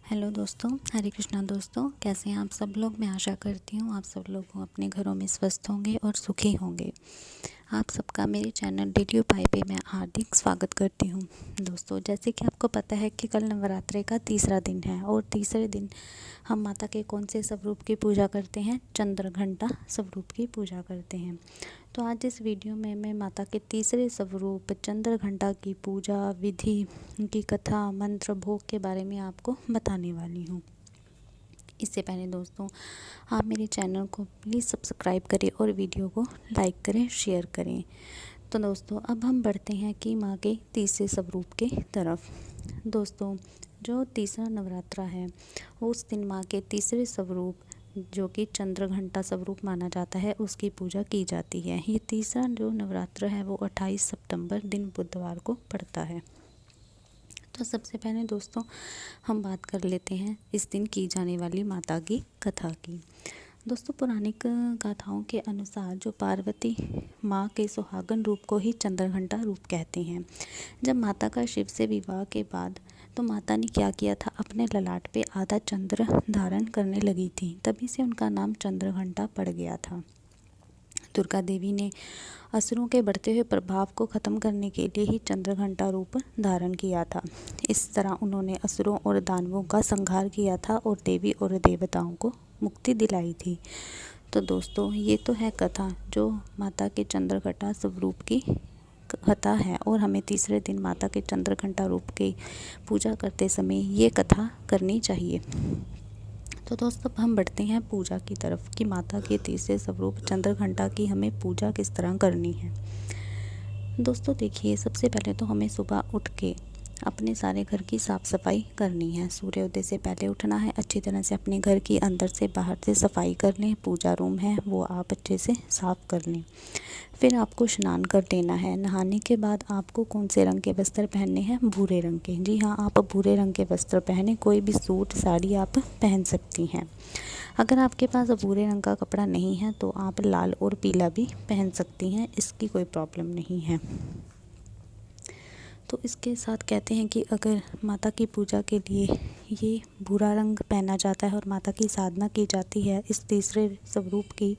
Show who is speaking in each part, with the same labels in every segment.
Speaker 1: Hello दोस्तों, हरे कृष्णा दोस्तों। कैसे हैं आप सब लोग। मैं आशा करती हूँ आप सब लोग अपने घरों में स्वस्थ होंगे और सुखी होंगे। आप सबका मेरे चैनल डेली उपाय पे मैं हार्दिक स्वागत करती हूँ। दोस्तों, जैसे कि आपको पता है कि कल नवरात्रि का तीसरा दिन है और तीसरे दिन हम माता के कौन से स्वरूप की पूजा करते हैं, चंद्रघंटा स्वरूप की पूजा करते हैं। तो आज इस वीडियो में मैं माता के तीसरे स्वरूप चंद्रघंटा की पूजा विधि, उनकी कथा, मंत्र, भोग के बारे में आपको बताने वाली हूँ। इससे पहले दोस्तों, आप मेरे चैनल को प्लीज़ सब्सक्राइब करें और वीडियो को लाइक करें, शेयर करें। तो दोस्तों, अब हम बढ़ते हैं कि माँ के तीसरे स्वरूप के तरफ। दोस्तों, जो तीसरा नवरात्रा है उस दिन माँ के तीसरे स्वरूप जो कि चंद्रघंटा स्वरूप माना जाता है उसकी पूजा की जाती है। ये तीसरा जो नवरात्र है वो 28 सितंबर दिन बुधवार को पड़ता है। तो सबसे पहले दोस्तों हम बात कर लेते हैं इस दिन की जाने वाली माता की कथा की। दोस्तों, पौराणिक गाथाओं के अनुसार जो पार्वती माँ के सुहागन रूप को ही चंद्रघंटा रूप कहते हैं। जब माता का शिव से विवाह के बाद तो माता ने क्या किया था, अपने ललाट पे आधा चंद्र धारण करने लगी थी, तभी से उनका नाम चंद्रघंटा पड़ गया था। दुर्गा देवी ने असुरों के बढ़ते हुए प्रभाव को ख़त्म करने के लिए ही चंद्रघंटा रूप धारण किया था। इस तरह उन्होंने असुरों और दानवों का संहार किया था और देवी और देवताओं को मुक्ति दिलाई थी। तो दोस्तों, ये तो है कथा जो माता के चंद्रघंटा स्वरूप की कथा है और हमें तीसरे दिन माता के चंद्रघंटा रूप की पूजा करते समय ये कथा करनी चाहिए। तो दोस्तों, अब हम बढ़ते हैं पूजा की तरफ कि माता के तीसरे स्वरूप चंद्रघंटा की हमें पूजा किस तरह करनी है। दोस्तों देखिए, सबसे पहले तो हमें सुबह उठ के अपने सारे घर की साफ़ सफाई करनी है। सूर्योदय से पहले उठना है, अच्छी तरह से अपने घर की अंदर से बाहर से सफाई कर लें। पूजा रूम है वो आप अच्छे से साफ़ कर लें। फिर आपको स्नान कर लेना है। नहाने के बाद आपको कौन से रंग के वस्त्र पहनने हैं, भूरे रंग के। जी हाँ, आप भूरे रंग के वस्त्र पहने, कोई भी सूट साड़ी आप पहन सकती हैं। अगर आपके पास भूरे रंग का कपड़ा नहीं है तो आप लाल और पीला भी पहन सकती हैं, इसकी कोई प्रॉब्लम नहीं है। तो इसके साथ कहते हैं कि अगर माता की पूजा के लिए ये भूरा रंग पहना जाता है और माता की साधना की जाती है इस तीसरे स्वरूप की,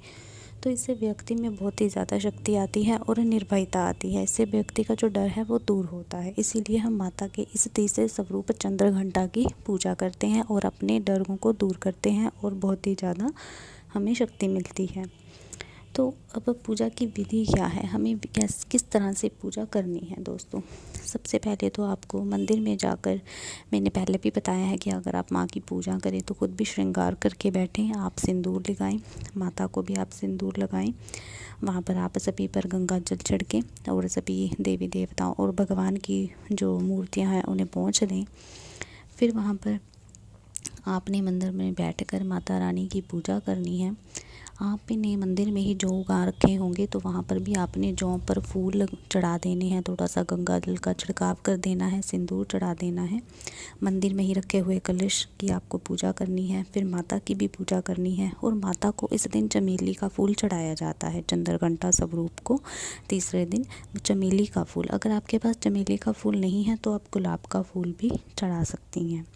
Speaker 1: तो इससे व्यक्ति में बहुत ही ज़्यादा शक्ति आती है और निर्भयता आती है। इससे व्यक्ति का जो डर है वो दूर होता है। इसीलिए हम माता के इस तीसरे स्वरूप चंद्रघंटा की पूजा करते हैं और अपने डरों को दूर करते हैं और बहुत ही ज़्यादा हमें शक्ति मिलती है। तो अब पूजा की विधि क्या है, हमें किस तरह से पूजा करनी है। दोस्तों, सबसे पहले तो आपको मंदिर में जाकर, मैंने पहले भी बताया है कि अगर आप माँ की पूजा करें तो खुद भी श्रृंगार करके बैठें, आप सिंदूर लगाएं, माता को भी आप सिंदूर लगाएं। वहाँ पर आप सभी पर गंगा जल छिड़कें और सभी देवी देवताओं और भगवान की जो मूर्तियाँ हैं उन्हें पोंछ दें। फिर वहाँ पर आपने मंदिर में बैठकर माता रानी की पूजा करनी है। आपने मंदिर में ही जौ उगा रखे होंगे तो वहाँ पर भी आपने जौ पर फूल चढ़ा देने हैं, थोड़ा सा गंगा जल का छिड़काव कर देना है, सिंदूर चढ़ा देना है। मंदिर में ही रखे हुए कलश की आपको पूजा करनी है। फिर माता की भी पूजा करनी है और माता को इस दिन चमेली का फूल चढ़ाया जाता है। चंद्रघंटा स्वरूप को तीसरे दिन चमेली का फूल, अगर आपके पास चमेली का फूल नहीं है तो आप गुलाब का फूल भी चढ़ा सकती हैं।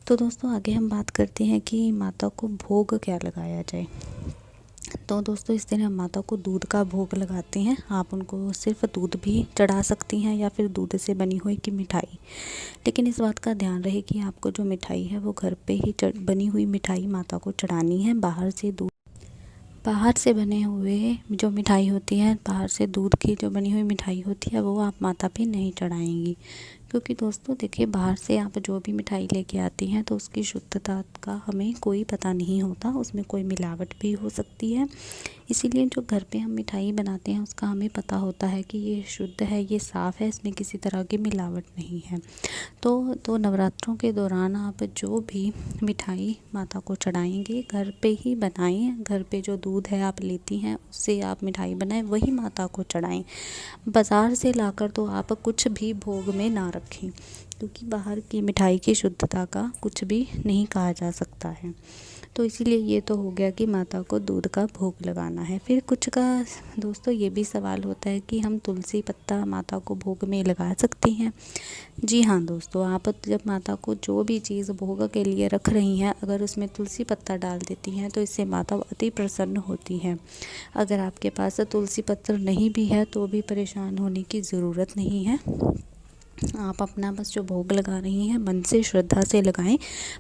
Speaker 1: तो दोस्तों, आगे हम बात करते हैं कि माता को भोग क्या लगाया जाए। तो दोस्तों, इस दिन हम माता को दूध का भोग लगाते हैं। आप उनको सिर्फ दूध भी चढ़ा सकती हैं या फिर दूध से बनी हुई की मिठाई। लेकिन इस बात का ध्यान रहे कि आपको जो मिठाई है वो घर पे ही बनी हुई मिठाई माता को चढ़ानी है। बाहर से बने हुए जो मिठाई होती है, बाहर से दूध की जो बनी हुई मिठाई होती है वो आप माता पे नहीं चढ़ाएंगी। क्योंकि दोस्तों देखिए, बाहर से आप जो भी मिठाई लेके आती हैं तो उसकी शुद्धता का हमें कोई पता नहीं होता, उसमें कोई मिलावट भी हो सकती है। इसीलिए जो घर पे हम मिठाई बनाते हैं उसका हमें पता होता है कि ये शुद्ध है, ये साफ़ है, इसमें किसी तरह की मिलावट नहीं है। तो नवरात्रों के दौरान आप जो भी मिठाई माता को चढ़ाएंगे घर पे ही बनाएं। घर पे जो दूध है आप लेती हैं उससे आप मिठाई बनाएं, वही माता को चढ़ाएं। बाज़ार से लाकर तो आप कुछ भी भोग में ना रखें, क्योंकि बाहर की मिठाई की शुद्धता का कुछ भी नहीं कहा जा सकता है। तो इसीलिए ये तो हो गया कि माता को दूध का भोग लगाना है। फिर कुछ का दोस्तों ये भी सवाल होता है कि हम तुलसी पत्ता माता को भोग में लगा सकती हैं। जी हाँ दोस्तों, आप जब माता को जो भी चीज़ भोग के लिए रख रही हैं, अगर उसमें तुलसी पत्ता डाल देती हैं तो इससे माता अति प्रसन्न होती है। अगर आपके पास तुलसी पत्र नहीं भी है तो भी परेशान होने की ज़रूरत नहीं है। आप अपना बस जो भोग लगा रही हैं मन से श्रद्धा से लगाएं।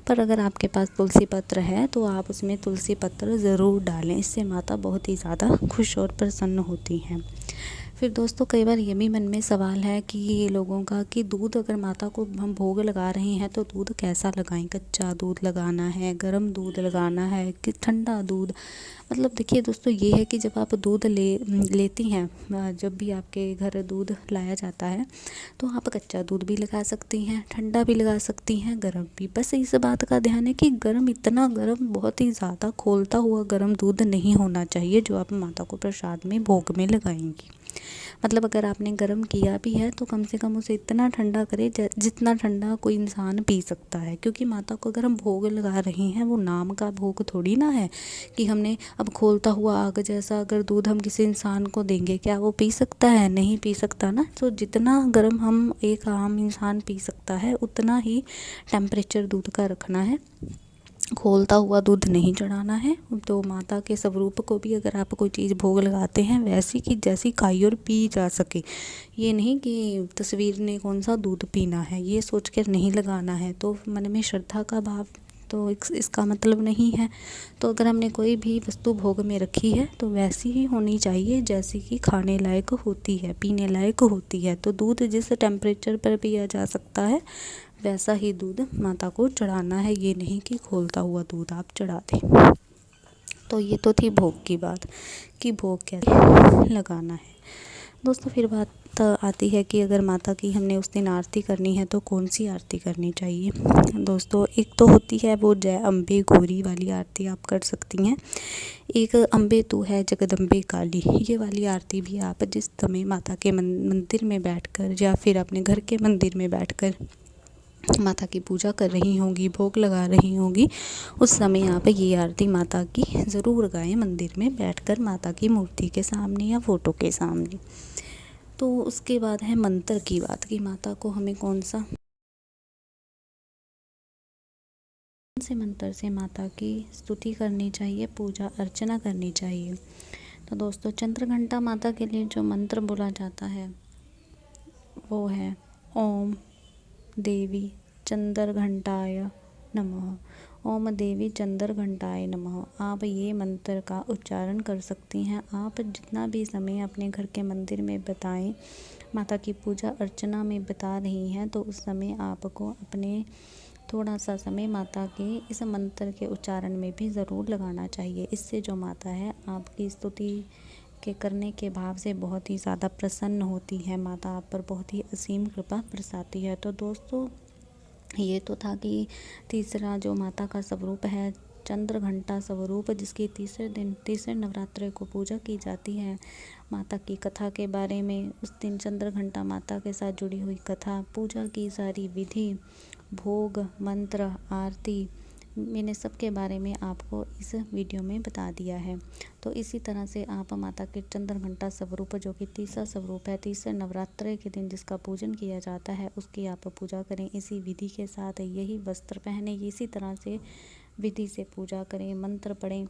Speaker 1: पर अगर आपके पास तुलसी पत्र है तो आप उसमें तुलसी पत्र ज़रूर डालें, इससे माता बहुत ही ज़्यादा खुश और प्रसन्न होती हैं। फिर दोस्तों कई बार ये भी मन में सवाल है कि लोगों का कि दूध अगर माता को हम भोग लगा रहे हैं तो दूध कैसा लगाएं, कच्चा दूध लगाना है, गर्म दूध लगाना है कि ठंडा दूध। मतलब देखिए दोस्तों, ये है कि जब आप दूध लेती हैं, जब भी आपके घर दूध लाया जाता है तो आप कच्चा दूध भी लगा सकती हैं, ठंडा भी लगा सकती हैं, गर्म भी। बस इस बात का ध्यान है कि गर्म, इतना गर्म, बहुत ही ज़्यादा खौलता हुआ गर्म दूध नहीं होना चाहिए जो आप माता को प्रसाद में भोग में लगाएंगी। मतलब अगर आपने गर्म किया भी है तो कम से कम उसे इतना ठंडा करें जितना ठंडा कोई इंसान पी सकता है, क्योंकि माता को अगर हम भोग लगा रहे हैं वो नाम का भोग थोड़ी ना है कि हमने अब खौलता हुआ आग जैसा अगर दूध हम किसी इंसान को देंगे, क्या वो पी सकता है? नहीं पी सकता ना। तो जितना गर्म हम एक आम इंसान पी सकता है उतना ही टेम्परेचर दूध का रखना है, खौलता हुआ दूध नहीं चढ़ाना है। तो माता के स्वरूप को भी अगर आप कोई चीज़ भोग लगाते हैं वैसी कि जैसी खाई और पी जा सके, ये नहीं कि तस्वीर ने कौन सा दूध पीना है ये सोच कर नहीं लगाना है। तो मन में श्रद्धा का भाव तो इसका मतलब नहीं है। तो अगर हमने कोई भी वस्तु भोग में रखी है तो वैसी ही होनी चाहिए जैसी कि खाने लायक होती है, पीने लायक होती है। तो दूध जिस टेम्परेचर पर पिया जा सकता है वैसा ही दूध माता को चढ़ाना है, ये नहीं कि खौलता हुआ दूध आप चढ़ा दें। तो ये तो थी भोग की बात कि भोग कैसे लगाना है। दोस्तों फिर बात आती है कि अगर माता की हमने उस दिन आरती करनी है तो कौन सी आरती करनी चाहिए। दोस्तों एक तो होती है वो जय अम्बे गौरी वाली आरती आप कर सकती हैं। एक अम्बे तू है जगदम्बे काली, ये वाली आरती भी आप जिस समय माता के मंदिर में बैठकर या फिर अपने घर के मंदिर में बैठकर माता की पूजा कर रही होंगी, भोग लगा रही होंगी, उस समय आप ये आरती माता की ज़रूर गाएं मंदिर में बैठकर माता की मूर्ति के सामने या फ़ोटो के सामने। तो उसके बाद है मंत्र की बात कि माता को हमें कौन से मंत्र से माता की स्तुति करनी चाहिए, पूजा अर्चना करनी चाहिए। तो दोस्तों चंद्रघंटा माता के लिए जो मंत्र बोला जाता है वो है ओम देवी चंद्रघंटाय नमः। ओम देवी चंद्रघंटाय नमः। आप ये मंत्र का उच्चारण कर सकती हैं। आप जितना भी समय अपने घर के मंदिर में बताएं, माता की पूजा अर्चना में बता रही हैं, तो उस समय आपको अपने थोड़ा सा समय माता के इस मंत्र के उच्चारण में भी ज़रूर लगाना चाहिए। इससे जो माता है आपकी स्तुति के करने के भाव से बहुत ही ज़्यादा प्रसन्न होती है। माता आप पर बहुत ही असीम कृपा बरसाती है। तो दोस्तों ये तो था कि तीसरा जो माता का स्वरूप है चंद्रघंटा स्वरूप, जिसकी तीसरे नवरात्रि को पूजा की जाती है। माता की कथा के बारे में उस दिन चंद्रघंटा माता के साथ जुड़ी हुई कथा, पूजा की सारी विधि, भोग, मंत्र, आरती, मैंने सबके बारे में आपको इस वीडियो में बता दिया है। तो इसी तरह से आप माता के चंद्रघंटा स्वरूप जो कि तीसरा स्वरूप है, तीसरे नवरात्रि के दिन जिसका पूजन किया जाता है, उसकी आप पूजा करें। इसी विधि के साथ यही वस्त्र पहने, इसी तरह से विधि से पूजा करें, मंत्र पढ़ें,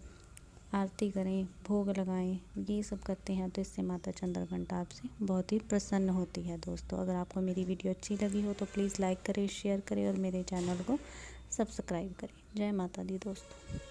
Speaker 1: आरती करें, भोग लगाएं, ये सब करते हैं तो इससे माता चंद्रघंटा आपसे बहुत ही प्रसन्न होती है। दोस्तों अगर आपको मेरी वीडियो अच्छी लगी हो तो प्लीज़ लाइक करें, शेयर करें और मेरे चैनल को सब्सक्राइब करें। जय माता दी दोस्तों।